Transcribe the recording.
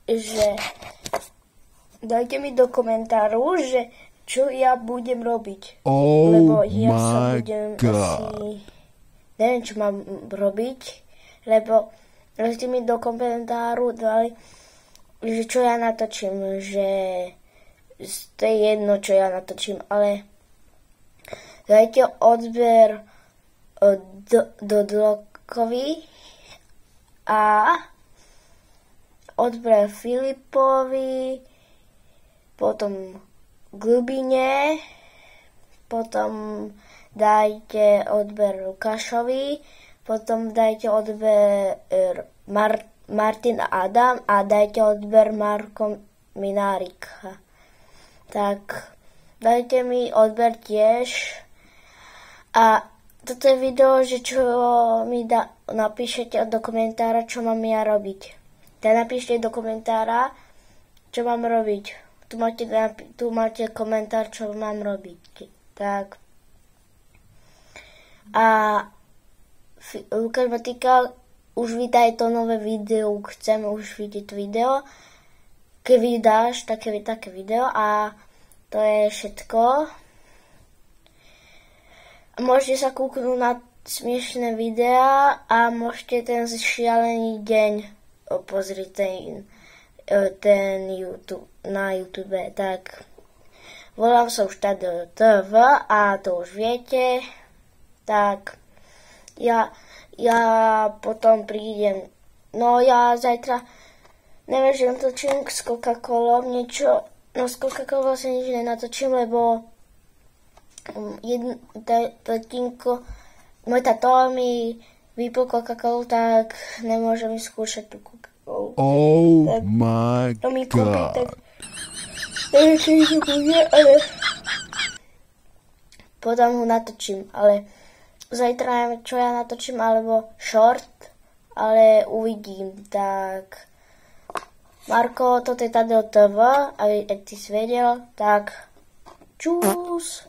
že dajte mi do komentáru, že čo ja budem robiť. Lebo ja sa budem asi... Neviem, čo mám robiť, lebo ste mi do komentáru dali, že čo ja natočím, že to je jedno, čo ja natočím, ale dajte odber do Dlokovi a odber Filipovi, potom Glubine, potom dajte odber Lukášovi, potom dajte odber Martin a Adam a dajte odber Marko Minárika. Tak dajte mi odber tiež. A toto je video, že čo mi napíšete do komentára, čo mám ja robiť. Tak napíšte do komentára, čo mám robiť. Tu máte komentár, čo mám robiť. Tak. A Lukáš Matika, už vítaj to nové video, chcem už vidieť video. Keď vydáš také video a to je všetko. Môžete sa kúknúť na smiešné videá a môžete ten šialený deň pozrieť ten YouTube, na YouTube. Tak volám sa už Tadeo TV a to už viete. Tak ja potom prídem. No ja zajtra neviem, že natočím s Coca-Colou niečo. No s Coca-Colou sa nič nenatočím, lebo tatínko, môj tato mi vypil Coca-Colu, tak nemôžem skúšať tú Coca-Colu. Oh tak, my to mi kúpi, God. tak neviem, čo mi to bude, ale potom ho natočím, ale zajtra neviem, čo ja natočím, alebo short, ale uvidím, tak Marko, toto je Tadeo TV, aby ty si vedel, tak čus.